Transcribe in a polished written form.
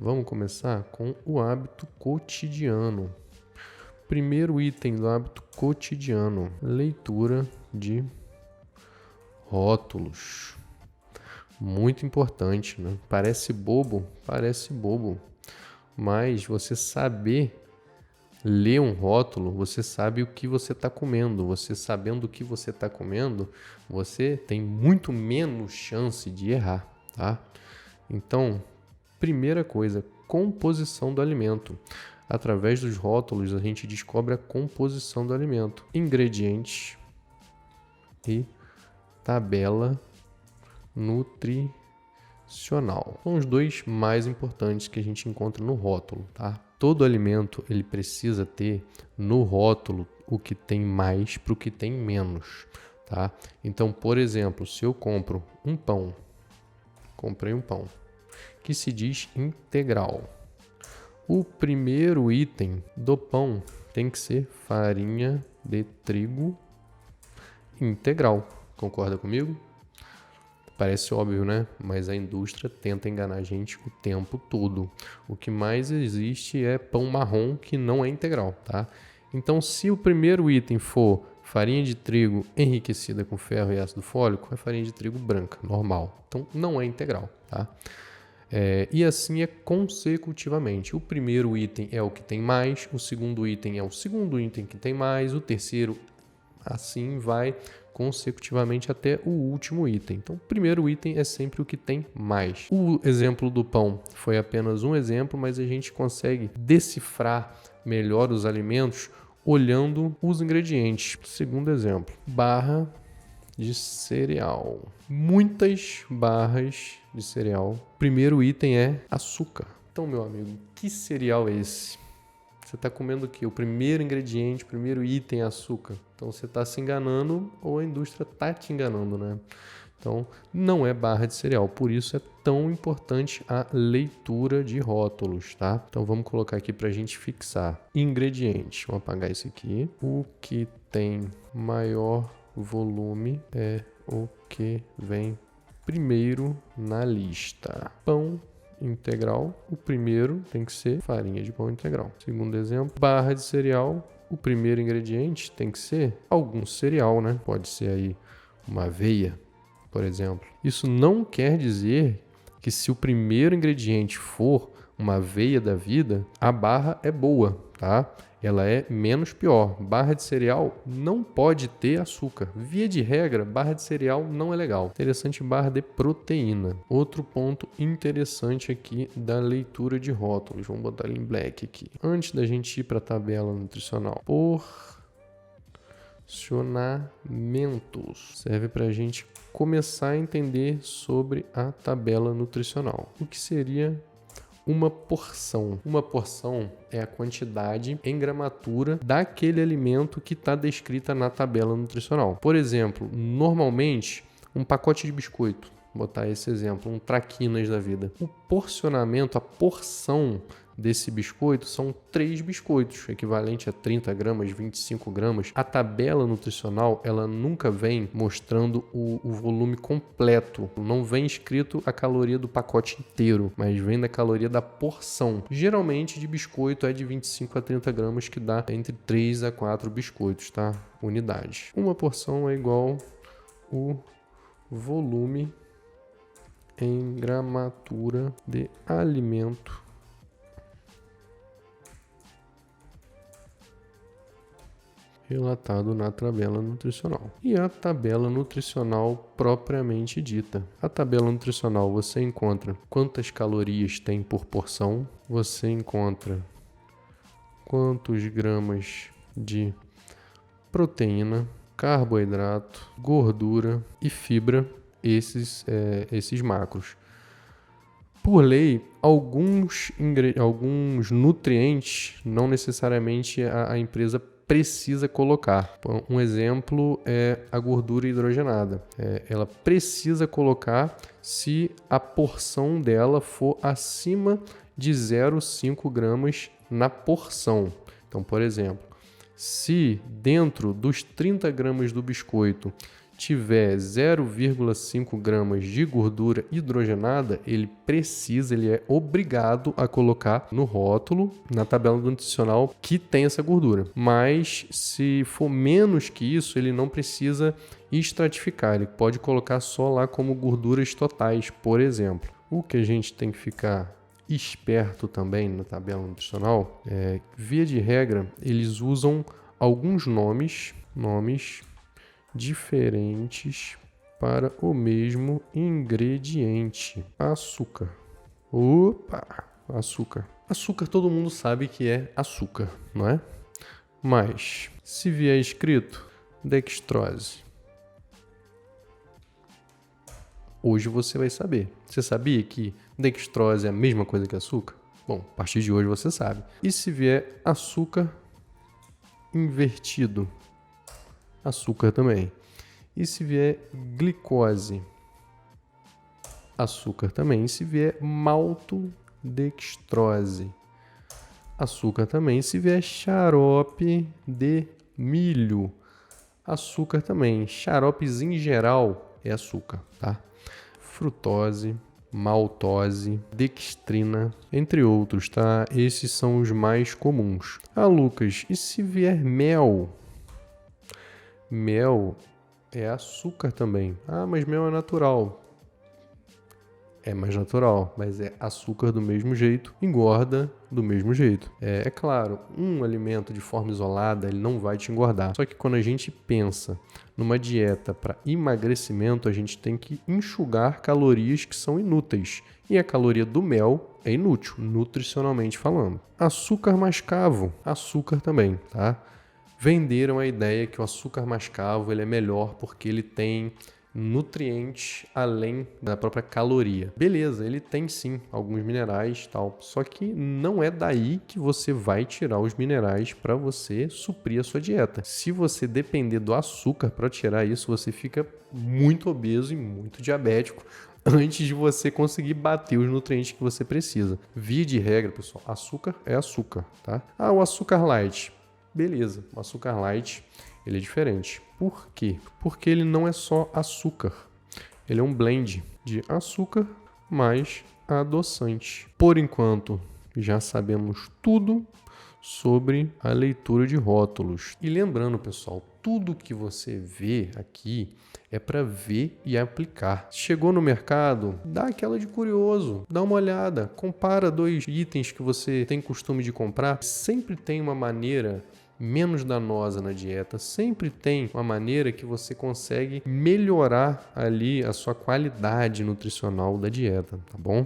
Vamos começar com o hábito cotidiano. Primeiro item do hábito cotidiano: leitura de rótulos. Muito importante, né? Parece bobo, mas você saber ler um rótulo, você sabe o que você está comendo. Você sabendo o que você está comendo, você tem muito menos chance de errar, tá? Então, primeira coisa, composição do alimento. Através dos rótulos, a gente descobre a composição do alimento, ingredientes e tabela nutricional. São os dois mais importantes que a gente encontra no rótulo, tá? Todo alimento ele precisa ter no rótulo o que tem mais para o que tem menos, tá? Então, por exemplo, se eu compro um pão, comprei um pão que se diz integral. O primeiro item do pão tem que ser farinha de trigo integral. Concorda comigo? Parece óbvio, né? Mas a indústria tenta enganar a gente o tempo todo. O que mais existe é pão marrom que não é integral, tá? Então, se o primeiro item for farinha de trigo enriquecida com ferro e ácido fólico, é farinha de trigo branca, normal. Então, não é integral, tá? E assim é consecutivamente. O primeiro item é o que tem mais, o segundo item é o segundo item que tem mais, o terceiro assim vai consecutivamente até o último item. Então, o primeiro item é sempre o que tem mais. O exemplo do pão foi apenas um exemplo, mas a gente consegue decifrar melhor os alimentos olhando os ingredientes. Segundo exemplo, barra de cereal. Muitas barras de cereal. Primeiro item é açúcar. Então, meu amigo, que cereal é esse? Você está comendo o quê? O primeiro ingrediente, o primeiro item é açúcar. Então, você está se enganando ou a indústria está te enganando, né? Então, não é barra de cereal. Por isso é tão importante a leitura de rótulos, tá? Então, vamos colocar aqui para a gente fixar. Ingredientes. Vamos apagar isso aqui. O que tem maior volume é o que vem primeiro na lista. Pão integral, o primeiro tem que ser farinha de pão integral. Segundo exemplo, barra de cereal, o primeiro ingrediente tem que ser algum cereal, né? Pode ser aí uma aveia, por exemplo. Isso não quer dizer que se o primeiro ingrediente for uma aveia da vida, a barra é boa, tá? Ela é menos pior. Barra de cereal não pode ter açúcar. Via de regra, barra de cereal não é legal. Interessante, barra de proteína. Outro ponto interessante aqui da leitura de rótulos. Vamos botar ele em black aqui. Antes da gente ir para a tabela nutricional. Porcionamentos. Serve para a gente começar a entender sobre a tabela nutricional. O que seria uma porção? Uma porção é a quantidade em gramatura daquele alimento que está descrita na tabela nutricional. Por exemplo, normalmente um pacote de biscoito, vou botar esse exemplo, um traquinas da vida. O porcionamento, a porção desse biscoito são 3 biscoitos, equivalente a 30 gramas, 25 gramas. A tabela nutricional, ela nunca vem mostrando o volume completo. Não vem escrito a caloria do pacote inteiro, mas vem da caloria da porção. Geralmente de biscoito é de 25 a 30 gramas, que dá entre 3 a 4 biscoitos, tá? Unidade. Uma porção é igual o volume em gramatura de alimento relatado na tabela nutricional. E a tabela nutricional propriamente dita. A tabela nutricional você encontra quantas calorias tem por porção, você encontra quantos gramas de proteína, carboidrato, gordura e fibra, esses macros. Por lei, alguns nutrientes não necessariamente a empresa precisa colocar. Um exemplo é a gordura hidrogenada. Ela precisa colocar se a porção dela for acima de 0,5 gramas na porção. Então, por exemplo, se dentro dos 30 gramas do biscoito tiver 0,5 gramas de gordura hidrogenada, ele é obrigado a colocar no rótulo, na tabela nutricional, que tem essa gordura. Mas se for menos que isso, ele não precisa estratificar, ele pode colocar só lá como gorduras totais, por exemplo. O que a gente tem que ficar esperto também na tabela nutricional é, via de regra, eles usam alguns nomes diferentes para o mesmo ingrediente. Açúcar. Opa! Açúcar. Açúcar todo mundo sabe que é açúcar, não é? Mas, se vier escrito dextrose, hoje você vai saber. Você sabia que dextrose é a mesma coisa que açúcar? Bom, a partir de hoje você sabe. E se vier açúcar invertido? Açúcar também. E se vier glicose? Açúcar também. E se vier maltodextrose? Açúcar também. E se vier xarope de milho? Açúcar também. Xaropes em geral é açúcar, tá? Frutose, maltose, dextrina, entre outros, tá? Esses são os mais comuns. Ah, Lucas, e se vier mel? Mel é açúcar também. Ah, mas mel é natural. É mais natural, mas é açúcar do mesmo jeito, engorda do mesmo jeito. É claro, um alimento de forma isolada, ele não vai te engordar. Só que quando a gente pensa numa dieta para emagrecimento, a gente tem que enxugar calorias que são inúteis. E a caloria do mel é inútil, nutricionalmente falando. Açúcar mascavo, açúcar também, tá? Venderam a ideia que o açúcar mascavo ele é melhor porque ele tem nutrientes além da própria caloria. Beleza, ele tem sim alguns minerais e tal, só que não é daí que você vai tirar os minerais para você suprir a sua dieta. Se você depender do açúcar para tirar isso, você fica muito obeso e muito diabético antes de você conseguir bater os nutrientes que você precisa. Via de regra, pessoal, açúcar é açúcar, tá? Ah, o açúcar light. Beleza, o açúcar light ele é diferente. Por quê? Porque ele não é só açúcar. Ele é um blend de açúcar mais adoçante. Por enquanto, já sabemos tudo sobre a leitura de rótulos. E lembrando, pessoal, tudo que você vê aqui é para ver e aplicar. Chegou no mercado, dá aquela de curioso, dá uma olhada, compara 2 itens que você tem costume de comprar. Sempre tem uma maneira menos danosa na dieta, sempre tem uma maneira que você consegue melhorar ali a sua qualidade nutricional da dieta, tá bom?